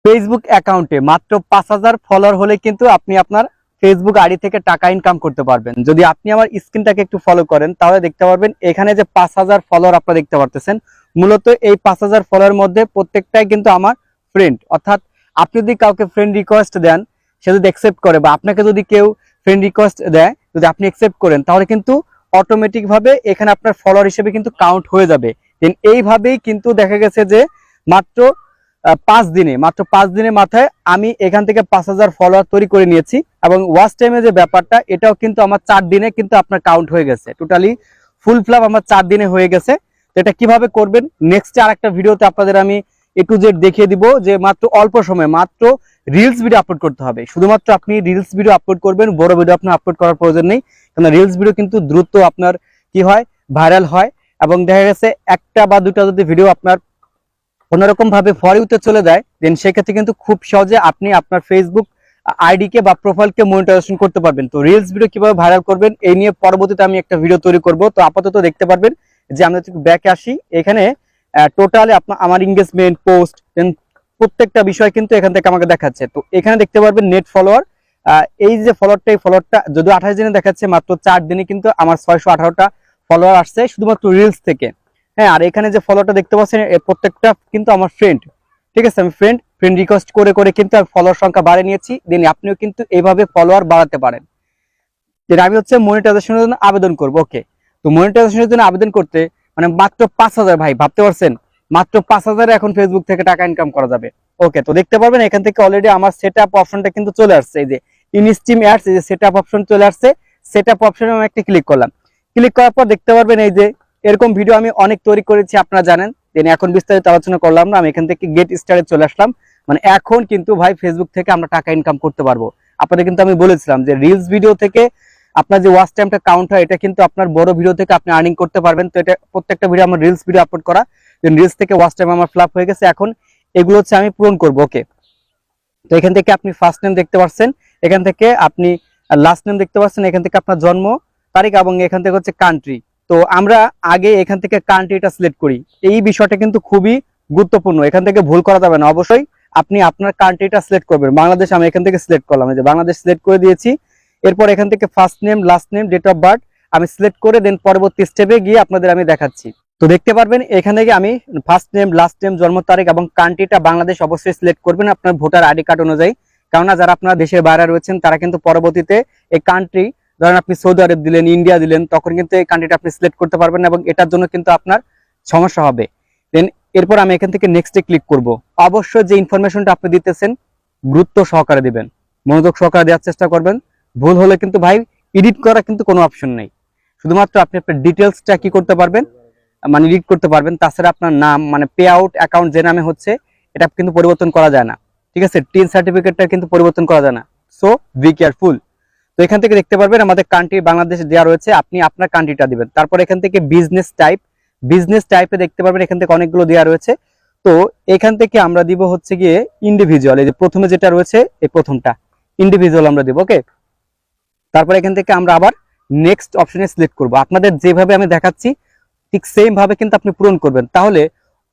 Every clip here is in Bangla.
ফেসবুক অ্যাকাউন্টে মাত্র 5,000 ফলোয়ার হলে কিন্তু আপনি আপনার ফেসবুক আইডি থেকে টাকা ইনকাম করতে পারবেন। যদি আপনি আমার স্ক্রিনটাকে একটু ফলো করেন তাহলে দেখতে পারবেন এখানে যে 5,000 ফলোয়ার আপনারা দেখতে পারতেছেন, মূলত এই 5,000 ফলোয়ার মধ্যে প্রত্যেকটাই কিন্তু আমার ফ্রেন্ড। অর্থাৎ আপনি যদি কাউকে ফ্রেন্ড রিকোয়েস্ট দেন, সে যদি অ্যাকসেপ্ট করে, বা আপনাকে যদি কেউ ফ্রেন্ড রিকোয়েস্ট দেয়, যদি আপনি অ্যাকসেপ্ট করেন, তাহলে কিন্তু অটোমেটিক ভাবে এখানে আপনার ফলোয়ার হিসেবে কিন্তু কাউন্ট হয়ে যাবে। দেন এইভাবেই কিন্তু দেখা গেছে যে মাত্র 5 দিনের মাথায় আমি এখান থেকে 5,000 ফলোয়ার তৈরি করে নিয়েছি, এবং ওয়াচ টাইমে যে ব্যাপারটা, এটাও কিন্তু আমার 4 দিনে কিন্তু আপনার কাউন্ট হয়ে গেছে। টোটালি ফুল ফ্লাপ আমার 4 দিনে হয়ে গেছে। তো এটা কিভাবে করবেন নেক্সট আরেকটা ভিডিওতে আপনাদের আমি A to Z দেখিয়ে দিব, যে মাত্র অল্প সময় মাত্র রিলস ভিডিও আপলোড করতে হবে। শুধুমাত্র আপনি রিলস ভিডিও আপলোড করবেন, বড় ভিডিও আপনার আপলোড করার প্রয়োজন নেই, কারণ রিলস ভিডিও কিন্তু দ্রুত আপনার কি হয়, ভাইরাল হয়। এবং দেখা গেছে একটা বা দুটা যদি ভিডিও আপনার কোনোরকম ভাবে ফর ইউতে চলে যায়, দেন সেক্ষেত্রে কিন্তু খুব সহজে আপনি আপনার ফেসবুক আইডি কে বা প্রোফাইলকে মনিটাইজেশন করতে পারবেন। তো রিলস ভিডিও কিভাবে ভাইরাল করবেন এই নিয়ে পরবর্তীতে আমি একটা ভিডিও তৈরি করব। তো আপাতত দেখতে পারবেন যে আমরা ব্যাকে আসি, এখানে টোটালি আপনার আমার এনগেজমেন্ট, পোস্ট, দেন প্রত্যেকটা বিষয় কিন্তু এখান থেকে আমাকে দেখাচ্ছে। তো এখানে দেখতে পারবেন নেট ফলোয়ার, এই যে ফলোয়ারটা, এই ফলোয়ারটা যদি 28 দিনে দেখাচ্ছে, মাত্র 4 দিনে কিন্তু আমার 618টা ফলোয়ার আসছে শুধুমাত্র রিলস থেকে। হ্যাঁ, আর এখানে যে ফলোটা দেখতে পাচ্ছেন প্রত্যেকটা কিন্তু আমার ফ্রেন্ড। ঠিক আছে, আমি ফ্রেন্ড রিকোয়েস্ট করে করে কিন্তু ফলোয়ার সংখ্যা বাড়িয়ে নিয়েছি। দেন আপনিও কিন্তু এইভাবে ফলোয়ার বাড়াতে পারেন। যেটা আমি হচ্ছে মনিটাইজেশনের জন্য আবেদন করব। ওকে, তো মনিটাইজেশনের জন্য আবেদন করতে মানে মাত্র 5,000, ভাই ভাবতে পারছেন, মাত্র 5,000 এখন ফেসবুক থেকে টাকা ইনকাম করা যাবে। ওকে, তো দেখতে পারবেন এখান থেকে অলরেডি আমার সেটআপ অপশনটা কিন্তু চলে আসছে। এই যে ইনস্ট্রিম অ্যাডস, এই যে সেটআপ অপশন চলে আসছে। সেটআপ অপশনে আমি একটা ক্লিক করলাম। ক্লিক করার পর দেখতে পারবেন এই যে এরকম ভিডিও আমি অনেক তৈরি করেছি, আপনারা জানেন। দেন এখন বিস্তারিত আলোচনা করলাম না, আমি এখান থেকে গেট স্টার্টে চলে আসলাম। মানে এখন কিন্তু ভাই ফেসবুক থেকে আমরা টাকা ইনকাম করতে পারবো। আপনাদের কিন্তু আমি বলেছিলাম যে রিলস ভিডিও থেকে আপনার যে ওয়াচ টাইমটা কাউন্ট হয়, এটা কিন্তু আপনার বড় ভিডিও থেকে আপনি আর্নিং করতে পারবেন। তো এটা প্রত্যেকটা ভিডিও আমার রিলস ভিডিও আপলোড করা, দেন রিলস থেকে ওয়াচ টাইম আমার ফ্লাপ হয়ে গেছে। এখন এগুলো হচ্ছে আমি পূরণ করব। ওকে, তো এখান থেকে আপনি ফার্স্ট নেম দেখতে পাচ্ছেন, এখান থেকে আপনি লাস্ট নেম দেখতে পাচ্ছেন, এখান থেকে আপনার জন্ম তারিখ, এবং এখান থেকে হচ্ছে কান্ট্রি। তো আমরা আগে এখান থেকে কান্ট্রিটা সিলেক্ট করি। এই বিষয়টা কিন্তু খুবই গুরুত্বপূর্ণ, এখান থেকে ভুল করা যাবে না। অবশ্যই আপনি আপনার কান্ট্রিটা সিলেক্ট করবেন। বাংলাদেশ আমি এখান থেকে সিলেক্ট করলাম, এই যে বাংলাদেশ সিলেক্ট করে দিয়েছি। এরপর এখান থেকে first name, last name, date of birth আমি সিলেক্ট করে দেন পরবর্তী স্টেপে গিয়ে আপনাদের আমি দেখাচ্ছি। তো দেখতে পারবেন এখান থেকে আমি ফার্স্ট নেম, লাস্ট নেম, জন্ম তারিখ এবং কান্ট্রিটা বাংলাদেশ অবশ্যই সিলেক্ট করবেন আপনার ভোটার আইডি কার্ড অনুযায়ী। কেননা যারা আপনারা দেশের বাইরে রয়েছেন তারা কিন্তু পরবর্তীতে এই কান্ট্রি, ধরেন আপনি সৌদি আরব দিলেন, ইন্ডিয়া দিলেন, তখন কিন্তু এই কান্ট্রিটা আপনি সিলেক্ট করতে পারবেন না, এবং এটার জন্য কিন্তু আপনার সমস্যা হবে। দেন এরপর আমি এখান থেকে নেক্সটে ক্লিক করব। অবশ্যই যে ইনফরমেশনটা আপনি দিতেছেন গুরুত্ব সহকারে দিবেন, মনোযোগ সহকারে দেওয়ার চেষ্টা করবেন। ভুল হলে কিন্তু ভাই এডিট করা কিন্তু কোনো অপশন নেই। শুধুমাত্র আপনি আপনার ডিটেলসটা কি করতে পারবেন, মানে এডিট করতে পারবেন। তাছাড়া আপনার নাম, মানে পে আউট অ্যাকাউন্ট যে নামে হচ্ছে, এটা কিন্তু পরিবর্তন করা যায় না। ঠিক আছে, টিন সার্টিফিকেটটা কিন্তু পরিবর্তন করা যায় না। So be careful. তো এখান থেকে দেখতে পারবেন আমাদের কান্ট্রি বাংলাদেশ দেওয়া রয়েছে, আপনি আপনার কান্ট্রিটা দিবেন। তারপর এখান থেকে বিজনেস টাইপে দেখতে পারবেন এখান থেকে অনেকগুলো দেওয়া রয়েছে। তো এখান থেকে আমরা দিব হচ্ছে গিয়ে ইন্ডিভিজুয়াল, এই যে প্রথমে যেটা রয়েছে এই প্রথমটা ইন্ডিভিজুয়াল আমরা দিব। ওকে, তারপর এখান থেকে আমরা আবার নেক্সট অপশনে সিলেক্ট করব। আপনাদের যেভাবে আমি দেখাচ্ছি ঠিক সেম ভাবে কিন্তু আপনি পূরণ করবেন। তাহলে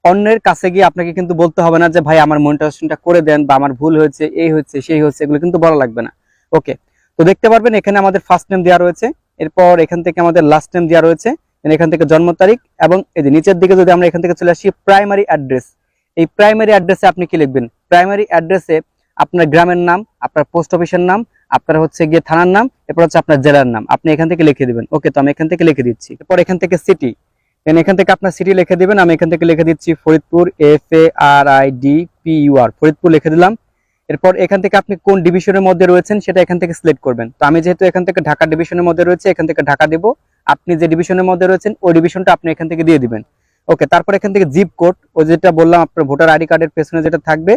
অন্যের কাছে গিয়ে আপনাকে কিন্তু বলতে হবে না যে ভাই আমার মনিটাইজেশনটা করে দেন, বা আমার ভুল হয়েছে, এই হয়েছে, সেই হয়েছে, এগুলো কিন্তু বলা লাগবে না। ওকে, তো দেখতে পারবেন এখানে আমাদের ফার্স্ট নেম দেওয়া রয়েছে, এরপর এখান থেকে আমাদের লাস্ট নেম দেওয়া রয়েছে, এখান থেকে জন্ম তারিখ, এবং এই যে নিচের দিকে যদি আমরা এখান থেকে চলে আসি প্রাইমারি অ্যাড্রেস, এই প্রাইমারি অ্যাড্রেসে আপনি কি লিখবেন, প্রাইমারি অ্যাড্রেসে আপনার গ্রামের নাম, আপনার পোস্ট অফিসের নাম, আপনার হচ্ছে গিয়ে থানার নাম, এরপর হচ্ছে আপনার জেলার নাম আপনি এখান থেকে লিখে দিবেন। ওকে, তো আমি এখান থেকে লিখে দিচ্ছি। এরপর এখান থেকে সিটি, এখান থেকে আপনার সিটি লিখে দিবেন। আমি এখান থেকে লিখে দিচ্ছি ফরিদপুর, FARIDPUR, ফরিদপুর লিখে দিলাম। এরপর এখান থেকে আপনি কোন ডিভিশনের মধ্যে রয়েছেন সেটা এখান থেকে সিলেক্ট করবেন। তো আমি যেহেতু এখান থেকে ঢাকা ডিভিশনের মধ্যে রয়েছে, এখান থেকে ঢাকা দেব। আপনি যে ডিভিশনের মধ্যে রয়েছেন ওই ডিভিশনটা আপনি এখান থেকে দিয়ে দিবেন। ওকে, তারপর এখান থেকে জিপ কোড, ওই যেটা বললাম আপনার ভোটার আইডি কার্ডের পেছনে যেটা থাকবে,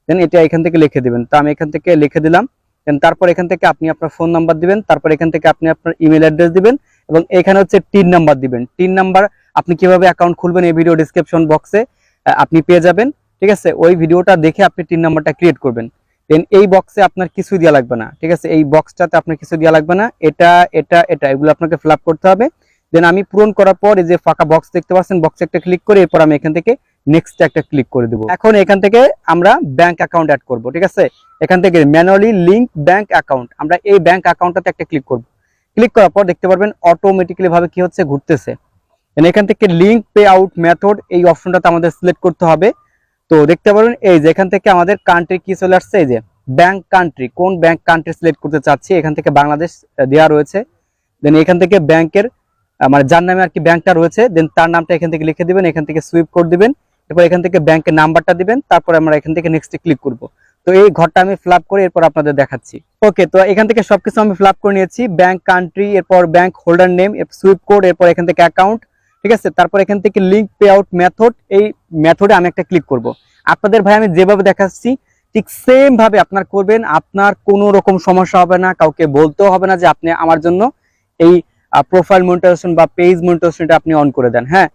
দেন এটা এখান থেকে লিখে দিবেন। তো আমি এখান থেকে লিখে দিলাম। দেন তারপর এখান থেকে আপনি আপনার ফোন নাম্বার দিবেন, তারপর এখান থেকে আপনি আপনার ইমেল অ্যাড্রেস দিবেন, এবং এখানে হচ্ছে টিন নাম্বার দিবেন। টিন নাম্বার আপনি কিভাবে অ্যাকাউন্ট খুলবেন এই ভিডিও ডিসক্রিপশন বক্সে আপনি পেয়ে যাবেন। ঠিক আছে, ওই ভিডিওটা দেখে আপনি টিন নাম্বারটা ক্রিয়েট করবেন। দেন এই বক্সে আপনার কিছু দেওয়া লাগবে না। ঠিক আছে, এই বক্সটাতে আপনার কিছু দেওয়া লাগবে না, এটা এটা এটা এগুলো আপনাকে ফিল আপ করতে হবে। দেন আমি পূরণ করার পর এই যে ফাঁকা বক্স দেখতে পাচ্ছেন, বক্সে একটা ক্লিক করে এরপর আমি এখান থেকে নেক্সট একটা ক্লিক করে দেব। এখন এখান থেকে আমরা ব্যাংক অ্যাকাউন্ট অ্যাড করব, ঠিক আছে। এখান থেকে ম্যানুয়ালি লিংক ব্যাংক অ্যাকাউন্ট, আমরা এই ব্যাংক অ্যাকাউন্টটাতে একটা ক্লিক করব। ক্লিক করার পর দেখতে পারবেন অটোমেটিক্যালি ভাবে কি হচ্ছে, ঘুরতেছে। এখান থেকে লিংক পে আউট মেথড এই অপশনটাতে আমাদের সিলেক্ট করতে হবে। তো দেখতে পারবেন এই যে এখান থেকে আমাদের কান্ট্রি কি চলে আসছে, এই যে ব্যাংক কান্ট্রি, কোন ব্যাংক কান্ট্রি সিলেক্ট করতে চাচ্ছি, এখান থেকে বাংলাদেশ দেওয়া রয়েছে। দেন এখান থেকে ব্যাংকের মানে যার নামে আর কি ব্যাংকটা রয়েছে, দেন তার নামটা এখান থেকে লিখে দিবেন, এখান থেকে সুইপ কোড দিবেন, এরপর এখান থেকে ব্যাংকের নাম্বারটা দিবেন, তারপর আমরা এখান থেকে নেক্সটে ক্লিক করব। তো এই ঘরটা আমি ফিল আপ করে এরপর আপনাদের দেখাচ্ছি। ওকে, তো এখান থেকে সবকিছু আমি ফিল আপ করে নিয়েছি, ব্যাংক কান্ট্রি, এরপর bank holder name, sweep code, এরপর এখান থেকে অ্যাকাউন্ট, ঠিক আছে। তারপর এখান থেকে লিংক পে আউট মেথড, এই মেথডে আমি একটা ক্লিক করব। আপনাদের ভাই আমি যেভাবে দেখাচ্ছি ঠিক সেম ভাবে আপনার করবেন, আপনার কোনো রকম সমস্যা হবে না, কাউকে বলতেও হবে না যে আপনি আমার জন্য এই প্রোফাইল মনিটাইজেশন বা পেজ মনিটাইজেশনটা আপনি অন করে দেন। হ্যাঁ,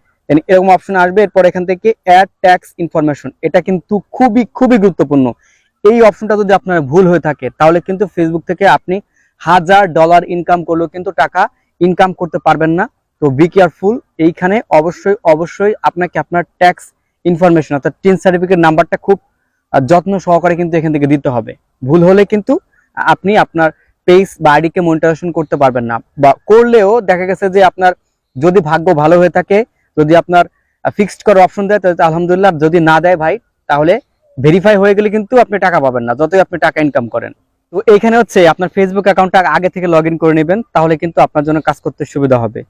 এরকম অপশন আসবে। এরপর এখান থেকে অ্যাড ট্যাক্স ইনফরমেশন, এটা কিন্তু খুবই খুবই গুরুত্বপূর্ণ। এই অপশনটা যদি আপনার ভুল হয়ে থাকে তাহলে কিন্তু ফেসবুক থেকে আপনি $1000 ইনকাম করলেও কিন্তু টাকা ইনকাম করতে পারবেন না। তো বি কেয়ারফুল, এইখানে অবশ্যই অবশ্যই আপনাকে আপনার ট্যাক্স ইনফরমেশন অর্থাৎ টিন সার্টিফিকেট নাম্বারটা খুব যত্ন সহকারে কিন্তু এখান থেকে দিতে হবে। ভুল হলে কিন্তু আপনি আপনার পেজ বা আইডিকে মনিটাইজেশন করতে পারবেন না, বা করলেও দেখা গেছে যে আপনার যদি ভাগ্য ভালো হয়ে থাকে, যদি আপনার ফিক্সড করার অপশন দেয় তাহলে আলহামদুলিল্লাহ, যদি না দেয় ভাই তাহলে ভেরিফাই হয়ে গেলে কিন্তু আপনি টাকা পাবেন না, যতই আপনি টাকা ইনকাম করেন। তো এইখানে হচ্ছে আপনার ফেসবুক অ্যাকাউন্টটা আগে থেকে লগ ইন করে নেবেন, তাহলে কিন্তু আপনার জন্য কাজ করতে সুবিধা হবে।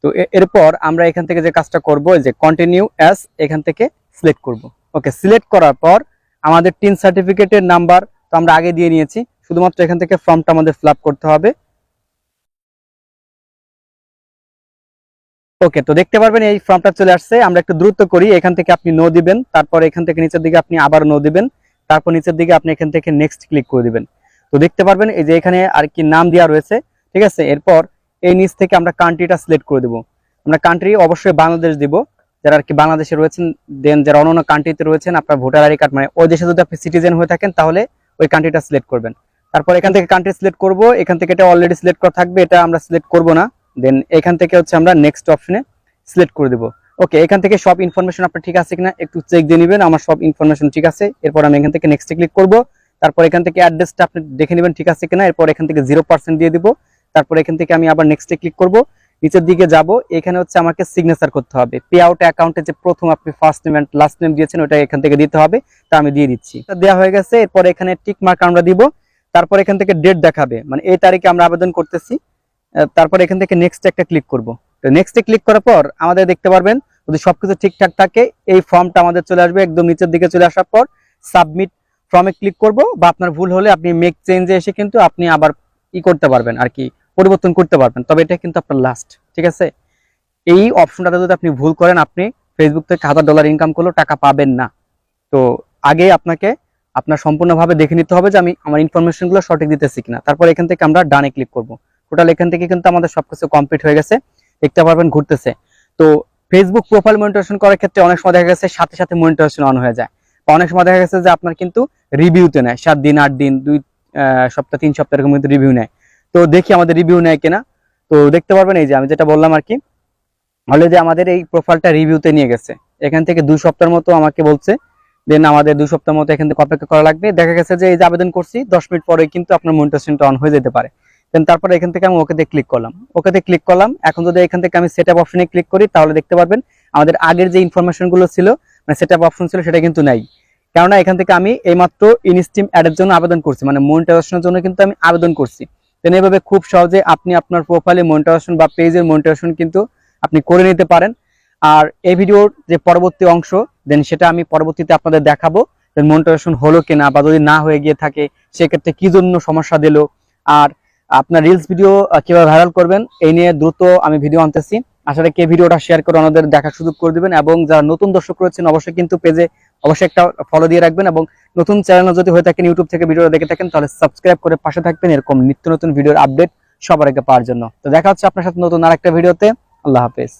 তো এরপর আমরা এখান থেকে যে কাজটা করব, যে কন্টিনিউ অ্যাজ এখান থেকে সিলেক্ট করব। ওকে, সিলেক্ট করার পর আমাদের টিন সার্টিফিকেটের নাম্বার তো আমরা আগে দিয়ে নিয়েছি, শুধুমাত্র এখান থেকে ফর্মটা আমাদের ফিল আপ করতে হবে। ওকে, তো দেখতে পারবেন এই ফর্মটা চলে আসছে। আমরা একটু দ্রুত করি, এখান থেকে আপনি নো দিবেন, তারপর এখান থেকে নিচের দিকে আপনি আবার নো দিবেন, তারপর নিচের দিকে আপনি এখান থেকে নেক্সট ক্লিক করে দিবেন। তো দেখতে পারবেন এই যে এখানে আর কি নাম দেওয়া রয়েছে, ঠিক আছে। এরপর এই নিচ থেকে আমরা কান্ট্রিটা সিলেক্ট করে দেবো। আমরা কান্ট্রি অবশ্যই বাংলাদেশ দিব, যারা আর কি বাংলাদেশে রয়েছেন। দেন যারা অন্য কান্ট্রিতে রয়েছেন, আপনার ভোটার আইডি কার্ড মানে ওই দেশে যদি আপনি সিটিজেন হয়ে থাকেন তাহলে ওই কান্ট্রিটা সিলেক্ট করবেন। তারপর এখান থেকে কান্ট্রি সিলেক্ট করব, এখান থেকে এটা অলরেডি সিলেক্ট করা থাকবে, এটা আমরা সিলেক্ট করব না। দেন এখান থেকে হচ্ছে আমরা নেক্সট অপশনে সিলেক্ট করে দেব। ওকে, এখান থেকে সব ইনফরমেশন আপনার ঠিক আছে কিনা একটু চেক দিয়ে নেবেন, আমার সব ইনফরমেশন ঠিক আছে। এরপর আমি এখান থেকে নেক্সটে ক্লিক করব, তারপর এখান থেকে অ্যাড্রেসটা আপনি দেখে নেবেন ঠিক আছে কিনা। এরপর এখান থেকে 0% দিয়ে দিব, তারপর এখান থেকে আমি আবার নেক্সটে ক্লিক করব, নিচের দিকে যাব। এখানে হচ্ছে আমাকে সিগনেচার করতে হবে, পে আউট অ্যাকাউন্টে যে প্রথম আপনি first name and last name দিয়েছেন ওটা এখান থেকে দিতে হবে, তা আমি দিয়ে দিচ্ছি। এটা দেওয়া হয়ে গেছে। এরপর এখানে টিক মার্ক আমরা দিব, তারপর এখান থেকে ডেট দেখাবে, মানে এই তারিখে আমরা আবেদন করতেছি। তারপর এখান থেকে নেক্সট একটা ক্লিক করব। তো নেক্সটে ক্লিক করার পর আমাদের দেখতে পারবেন যদি সবকিছু ঠিকঠাক থাকে এই ফর্মটা আমাদের চলে আসবে। একদম নিচের দিকে চলে আসার পর সাবমিট ফর্মে ক্লিক করব, বা আপনার ভুল হলে আপনি মেক চেঞ্জে এসে কিন্তু আপনি আবার করতে পারবেন আর কি, পরিবর্তন করতে পারবেন। তবে এটা কিন্তু আপনার লাস্ট, ঠিক আছে। এই অপশনটাতে যদি আপনি ভুল করেন আপনি ফেসবুক থেকে $1000 ইনকাম করলেও টাকা পাবেন না। তো আগে আপনাকে আপনার সম্পূর্ণভাবে দেখে নিতে হবে যে আমি আমার ইনফরমেশনগুলো সঠিক দিতেছি কিনা। তারপর এখান থেকে আমরা ডানে ক্লিক করব। টোটাল এখান থেকে কিন্তু আমাদের সবকিছু কমপ্লিট হয়ে গেছে, দেখতে পারবেন ঘুরতেছে। তো ফেসবুক প্রোফাইল মনিটাইজেশন করার ক্ষেত্রে অনেক সময় দেখা গেছে সাথে সাথে মনিটাইজেশন অন হয়ে যায়, বা অনেক সময় দেখা গেছে যে আপনার কিন্তু রিভিউতে নেয় 7 দিন 8 দিন 2 সপ্তাহ 3 সপ্তাহ এরকম কিন্তু রিভিউ নেয়। তো দেখি আমাদের রিভিউ নেয় কিনা। তো দেখতে পারবেন এই যে আমি যেটা বললাম আর কি, হলে যে আমাদের এই প্রোফাইলটা রিভিউতে নিয়ে গেছে। এখান থেকে 2 সপ্তাহের মতো আমাকে বলছে, দেন আমাদের 2 সপ্তাহের মতো এখান থেকে অপেক্ষা করা লাগবে। দেখা গেছে যে এই যে আবেদন করছি 10 মিনিট পরে কিন্তু আপনার মনিটাইজেশনটা অন হয়ে যেতে পারে। দেন তারপরে এখান থেকে আমি ওকেতে ক্লিক করলাম, ওকেতে ক্লিক করলাম। এখন যদি এখান থেকে আমি সেটআপ অপশনে ক্লিক করি তাহলে দেখতে পারবেন আমাদের আগের যে ইনফরমেশন গুলো ছিল মানে সেটআপ অপশন ছিল সেটা কিন্তু নাই, কেননা এখান থেকে আমি এইমাত্র ইনস্টিম অ্যাডের জন্য আবেদন করছি, মানে মনিটাইজেশনের জন্য কিন্তু আমি আবেদন করছি। দেন এইভাবে খুব সহজে আপনি আপনার প্রোফাইলে মনিটাইজেশন বা পেজের মনিটাইজেশন কিন্তু আপনি করে নিতে পারেন। আর এই ভিডিওর যে পরবর্তী অংশ দেন সেটা আমি পরবর্তীতে আপনাদের দেখাবো, দেন মনিটাইজেশন হলো কিনা, বা যদি না হয়ে গিয়ে থাকে সেক্ষেত্রে কি জন্য সমস্যা দিল, আর আপনার রিলস ভিডিও কিভাবে ভাইরাল করবেন এই নিয়ে দ্রুত আমি ভিডিও আনতেছি। আশা রাখি এই ভিডিওটা শেয়ার করে আমাদের দেখার সুযোগ করে দিবেন, এবং যারা নতুন দর্শক রয়েছেন অবশ্যই কিন্তু পেজে অবশ্যই একটা ফলো দিয়ে রাখবেন, এবং নতুন চ্যানেল যদি হয়ে থাকেন ইউটিউব থেকে ভিডিওটা দেখে থাকেন তাহলে সাবস্ক্রাইব করে পাশে থাকবেন এরকম নিত্য নতুন ভিডিওর আপডেট সবার আগে পাওয়ার জন্য। তো দেখা হচ্ছে আপনার সাথে নতুন আরেকটা ভিডিওতে। আল্লাহ হাফেজ।